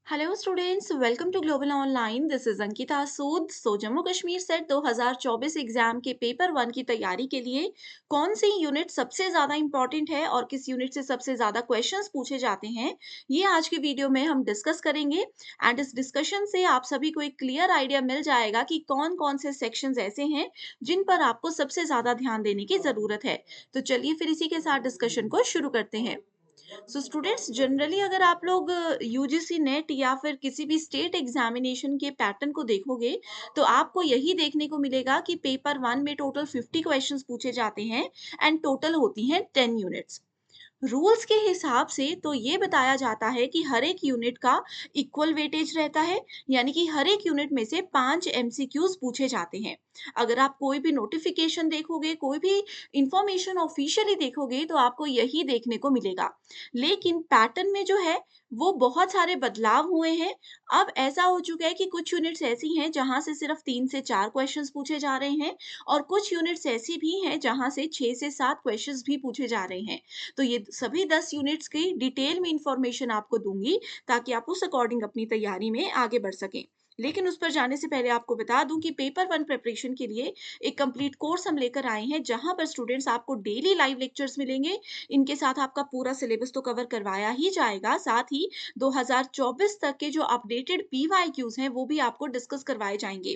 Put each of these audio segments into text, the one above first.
Hello students, welcome to global online. This is Ankita Sood. Jammu Kashmir SET 2024 exam के paper one की तैयारी के लिए कौन सी यूनिट सबसे ज़्यादा इंपॉर्टेंट है और किस यूनिट से सबसे ज़्यादा क्वेश्चंस पूछे जाते हैं, ये आज के वीडियो में हम डिस्कस करेंगे। एंड इस डिस्कशन से आप सभी को एक क्लियर आइडिया मिल जाएगा कि कौन कौन से सेक्शंस ऐसे हैं जिन पर आपको सबसे ज़्यादा ध्यान देने की ज़रूरत है। तो चलिए फिर इसी के साथ डिस्कशन को शुरू करते हैं। स्टूडेंट्स, जनरली अगर आप लोग यूजीसी नेट या फिर किसी भी स्टेट एग्जामिनेशन के पैटर्न को देखोगे तो आपको यही देखने को मिलेगा कि पेपर वन में टोटल 50 क्वेश्चंस पूछे जाते हैं एंड टोटल होती हैं 10 यूनिट्स। रूल्स के हिसाब से तो ये बताया जाता है कि हर एक यूनिट का इक्वल वेटेज रहता है, यानी कि हर एक यूनिट में से 5 एमसीक्यूज पूछे जाते हैं। अगर आप कोई भी नोटिफिकेशन देखोगे, कोई भी इंफॉर्मेशन ऑफिशियली देखोगे तो आपको यही देखने को मिलेगा। लेकिन पैटर्न में जो है वो बहुत सारे बदलाव हुए हैं। अब ऐसा हो चुका है कि कुछ यूनिट्स ऐसी हैं जहां से सिर्फ 3 से 4 क्वेश्चंस पूछे जा रहे हैं और कुछ यूनिट्स ऐसी भी हैं जहां से 6 से 7 क्वेश्चंस भी पूछे जा रहे हैं। तो ये सभी 10 यूनिट्स की डिटेल में इंफॉर्मेशन आपको दूंगी ताकि आप उस अकॉर्डिंग अपनी तैयारी में आगे बढ़ सकें। लेकिन उस पर जाने से पहले आपको बता दूं कि पेपर वन प्रिपरेशन के लिए एक कंप्लीट कोर्स हम लेकर आए हैं जहां पर स्टूडेंट्स आपको डेली लाइव लेक्चर्स मिलेंगे। इनके साथ आपका पूरा सिलेबस तो कवर करवाया ही जाएगा, साथ ही 2024 तक के जो अपडेटेड पीवाईक्यूज हैं वो भी आपको डिस्कस करवाए जाएंगे।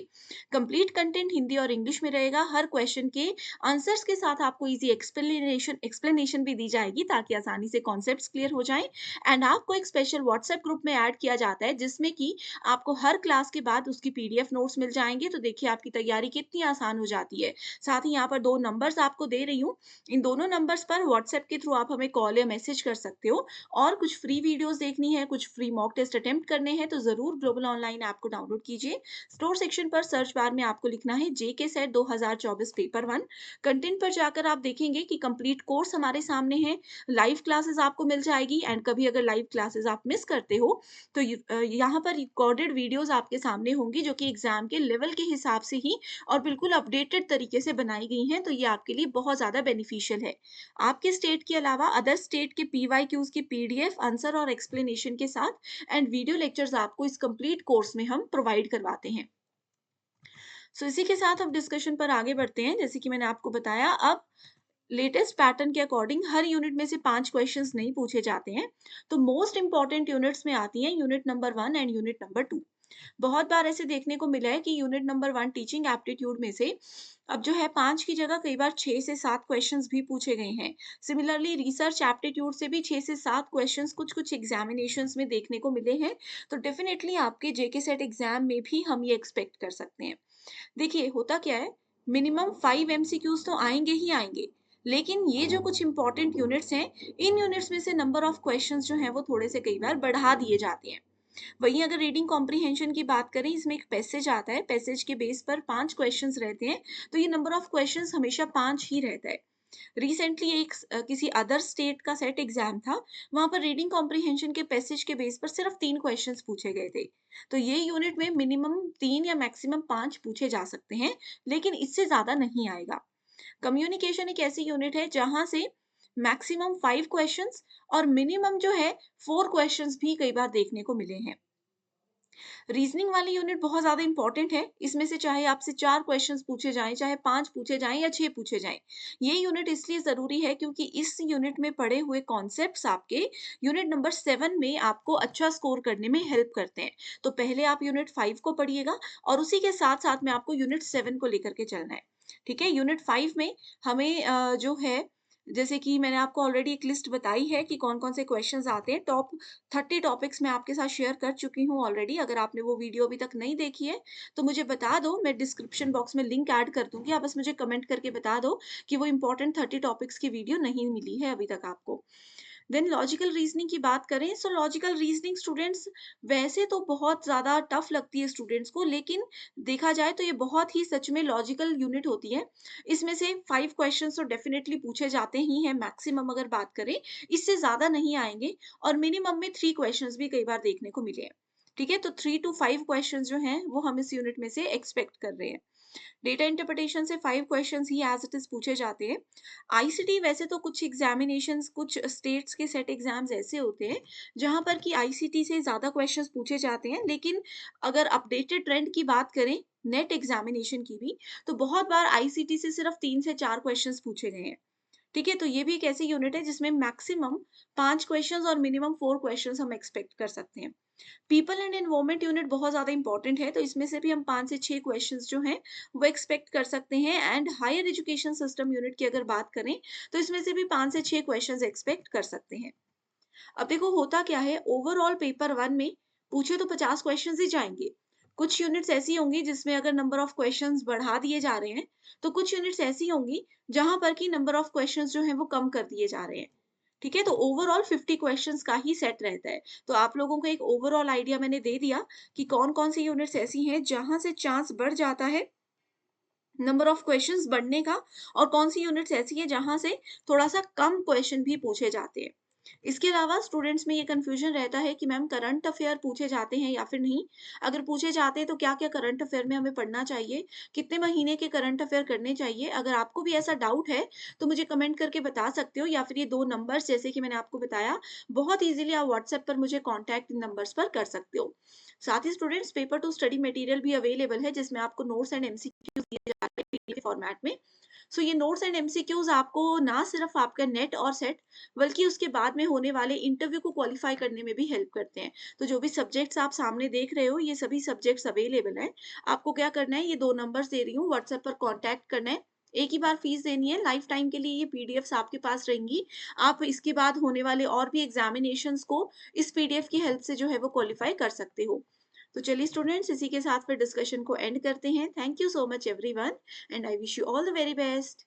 कंप्लीट कंटेंट हिंदी और इंग्लिश में रहेगा। हर क्वेश्चन के आंसर्स के साथ आपको इजी एक्सप्लेनेशन भी दी जाएगी ताकि आसानी से कॉन्सेप्ट्स क्लियर हो जाएं। एंड आपको एक स्पेशल व्हाट्सएप ग्रुप में ऐड किया जाता है जिसमें कि आपको हर क्लास के बाद उसकी पीडीएफ नोट्स मिल जाएंगे। तो देखिए आपकी तैयारी कितनी आसान हो जाती है। साथ ही यहाँ पर 2 नंबर्स आपको दे रही हूँ। इन दोनों नंबर्स पर व्हाट्सएप के थ्रू आप हमें कॉल या मैसेज कर सकते हो। और कुछ फ्री वीडियोस देखनी है, कुछ फ्री मॉक टेस्ट अटेम्प्ट करने हैं तो जरूर ग्लोबल ऑनलाइन ऐप को डाउनलोड कीजिए। स्टोर सेक्शन पर सर्च बार में आपको लिखना है जेके सेट 2024 पेपर वन। कंटेंट पर जाकर आप देखेंगे कि कंप्लीट कोर्स हमारे सामने है। लाइव क्लासेस आपको मिल जाएगी एंड कभी अगर लाइव क्लासेस आप मिस करते हो तो यहाँ पर रिकॉर्डेड वीडियोस आपके सामने होंगी जो कि एग्जाम के लेवल के हिसाब से ही और बिल्कुल अपडेटेड तरीके से बनाई गई हैं। तो ये आपके लिए बहुत ज़्यादा बेनिफिशियल है। आपके स्टेट के अलावा अदर स्टेट के पीवाईक्यूज की पीडीएफ आंसर और एक्सप्लेनेशन के साथ एंड वीडियो लेक्चर्स आपको इस कंप्लीट कोर्स में हम प्रोवाइड करवाते हैं। इसी के साथ अब डिस्कशन पर आगे बढ़ते हैं। जैसे कि मैंने आपको बताया, अब लेटेस्ट पैटर्न के अकॉर्डिंग हर यूनिट में से 5 क्वेश्चंस नहीं पूछे जाते हैं। तो मोस्ट इंपॉर्टेंट यूनिट्स में आती हैं unit number 1 and unit number 2। बहुत बार ऐसे देखने को मिला है कि यूनिट नंबर 1 टीचिंग एप्टीट्यूड में से अब जो है 5 की जगह कई बार 6 से 7 क्वेश्चंस भी पूछे गए हैं। सिमिलरली रिसर्च एप्टीट्यूड से भी 6 से 7 क्वेश्चंस कुछ कुछ एग्जामिनेशंस में देखने को मिले हैं। तो डेफिनेटली आपके जेके सेट एग्जाम में भी हम ये एक्सपेक्ट कर सकते हैं। देखिए होता क्या है, मिनिमम 5 एमसीक्यूज तो आएंगे ही आएंगे। लेकिन ये जो कुछ इंपॉर्टेंट यूनिट्स हैं, इन यूनिट्स में से नंबर ऑफ क्वेश्चंस जो हैं वो थोड़े से कई बार बढ़ा दिए जाते हैं। वहीं अगर रीडिंग कॉम्प्रिहेंशन की बात करें, इसमें एक पैसेज आता है, पैसेज के बेस पर 5 क्वेश्चंस रहते हैं। तो ये नंबर ऑफ क्वेश्चंस हमेशा 5 ही रहता है। रिसेंटली एक किसी अदर स्टेट का सेट एग्जाम था। वहां पर रीडिंग कॉम्प्रिहेंशन के पैसेज के बेस पर सिर्फ 3 क्वेश्चंस पूछे गए थे। तो ये यूनिट में मिनिमम 3 या मैक्सिमम 5 पूछे जा सकते हैं, लेकिन इससे ज्यादा नहीं आएगा। कम्युनिकेशन एक ऐसी यूनिट है जहां से मैक्सिमम 5 क्वेश्चंस और मिनिमम जो है 4 क्वेश्चंस भी कई बार देखने को मिले हैं। रीजनिंग वाली यूनिट बहुत ज्यादा इंपॉर्टेंट है। इसमें से चाहे आपसे 4 क्वेश्चंस पूछे जाएं, चाहे 5 पूछे जाएं या 6 पूछे जाएं। ये यूनिट इसलिए जरूरी है क्योंकि इस यूनिट में पढ़े हुए कॉन्सेप्ट्स आपके यूनिट नंबर 7 में आपको अच्छा स्कोर करने में हेल्प करते हैं। तो पहले आप यूनिट 5 को पढ़िएगा और उसी के साथ साथ में आपको यूनिट 7 को लेकर के चलना है। ठीक है, यूनिट 5 में हमें जो है, जैसे कि मैंने आपको ऑलरेडी एक लिस्ट बताई है कि कौन कौन से क्वेश्चंस आते हैं। टॉप 30 टॉपिक्स मैं आपके साथ शेयर कर चुकी हूँ ऑलरेडी। अगर आपने वो वीडियो अभी तक नहीं देखी है तो मुझे बता दो, मैं डिस्क्रिप्शन बॉक्स में लिंक ऐड कर दूंगी। आप बस मुझे कमेंट करके बता दो कि वो इंपॉर्टेंट 30 टॉपिक्स की वीडियो नहीं मिली है अभी तक आपको। देन लॉजिकल रीजनिंग की बात करें, सो लॉजिकल रीजनिंग स्टूडेंट्स वैसे तो बहुत ज़्यादा टफ लगती है स्टूडेंट्स को, लेकिन देखा जाए तो ये बहुत ही सच में लॉजिकल यूनिट होती है। इसमें से 5 क्वेश्चंस तो डेफिनेटली पूछे जाते ही हैं मैक्सिमम अगर बात करें, इससे ज़्यादा नहीं आएंगे। और मिनिमम में 3 क्वेश्चंस भी कई बार देखने को मिले हैं। ठीक है? तो 3 टू 5 क्वेश्चंस जो हैं वो हम इस यूनिट में से एक्सपेक्ट कर रहे हैं। डेटा इंटरप्रिटेशन से 5 questions he as it is पूछे जाते हैं। आईसीटी वैसे तो कुछ एग्ज़ामिनेशंस कुछ स्टेट्स के सेट एग्ज़ाम्स ऐसे होते हैं, जहाँ पर कि आईसीटी से ज़्यादा क्वेश्चंस पूछे जाते हैं, लेकिन अगर अपडेटेड ट्रेंड की बात करें, नेट एग्ज़ामिनेशन की भी, तो बहुत बार आईसीटी से सिर्फ 3 से 4 क्वेश्चंस पूछे गए हैं। ठीक है? तो ये भी एक ऐसी यूनिट है जिसमें मैक्सिमम 5 क्वेश्चंस और मिनिमम 4 क्वेश्चंस हम एक्सपेक्ट कर सकते हैं। पीपल एंड एनवायरनमेंट यूनिट बहुत ज़्यादा इंपॉर्टेंट है, तो इसमें से भी हम 5 से 6 क्वेश्चंस जो हैं, वो एक्सपेक्ट कर सकते हैं and higher education system unit की अगर बात करें, तो इसमें से भी 5 से 6 क्वेश्चंस एक्सपेक्ट कर सकते हैं। अब देखो होता क्या है, ओवरऑल पेपर 1 में पूछे तो 50 क्वेश्चंस ही जाएँगे। कुछ यूनिट्स ऐसी होंगी जिसमें अगर नंबर ऑफ क्वेश्चंस बढ़ा दिए जा रहे हैं, तो कुछ यूनिट्स ऐसी होंगी जहाँ पर कि नंबर ऑफ क्वेश्चंस जो हैं वो कम कर दिए जा रहे हैं। ठीक है? तो ओवरऑल 50 क्वेश्चंस का ही सेट रहता है। तो आप लोगों को एक ओवरऑल आइडिया मैंने दे दिया कि कौन-कौन सी यूनिट्स ऐसी हैं जहाँ से चांस बढ़ जाता है नंबर ऑफ क्वेश्चंस बढ़ने का और कौन सी यूनिट्स ऐसी है जहाँ से थोड़ा-सा कम क्वेश्चन भी पूछे जाते हैं। इसके अलावा स्टूडेंट्स में ये कन्फ्यूजन रहता है कि मैम करंट अफेयर पूछे जाते हैं या फिर नहीं? अगर पूछे जाते हैं तो क्या-क्या करंट अफेयर में हमें पढ़ना चाहिए? कितने महीने के करंट अफेयर करने चाहिए? अगर आपको भी ऐसा डाउट है तो मुझे कमेंट करके बता सकते हो या फिर ये 2 नंबर्स जैसे कि मैंने आपको बताया बहुत ईज़िली आप व्हाट्सएप पर मुझे कॉन्टैक्ट इन नंबर्स पर कर सकते हो। साथ ही students paper to study material भी अवेलेबल है जिसमें आपको नोट्स एंड एमसीक्यूज़ दिए जाते हैं पीडीएफ फॉर्मेट में। सो ये नोट्स एंड एमसीक्यूज़ आपको ना सिर्फ आपका नेट और सेट बल्कि उसके बाद में होने वाले इंटरव्यू को क्वालिफाई करने में भी हेल्प करते हैं। तो जो भी सब्जेक्ट्स आप सामने देख रहे हो ये सभी सब्जेक्ट्स अवेलेबल हैं। आपको क्या करना है ये 2 नंबर्स दे रही हूँ व्हाट्सएप पर कॉन्टैक्ट करना है। एक ही बार फीस देनी है, लाइफ टाइम के लिए ये पीडीएफ्स आपके पास रहेंगी। आप इसके बाद होने वाले और भी एग्ज़ामिनेशंस को इस पीडीएफ की हेल्प से जो है वो क्वालिफाई कर सकते हो। तो चलिए स्टूडेंट्स इसी के साथ फिर डिस्कशन को एंड करते हैं। Thank you so much everyone and I wish you all the very best.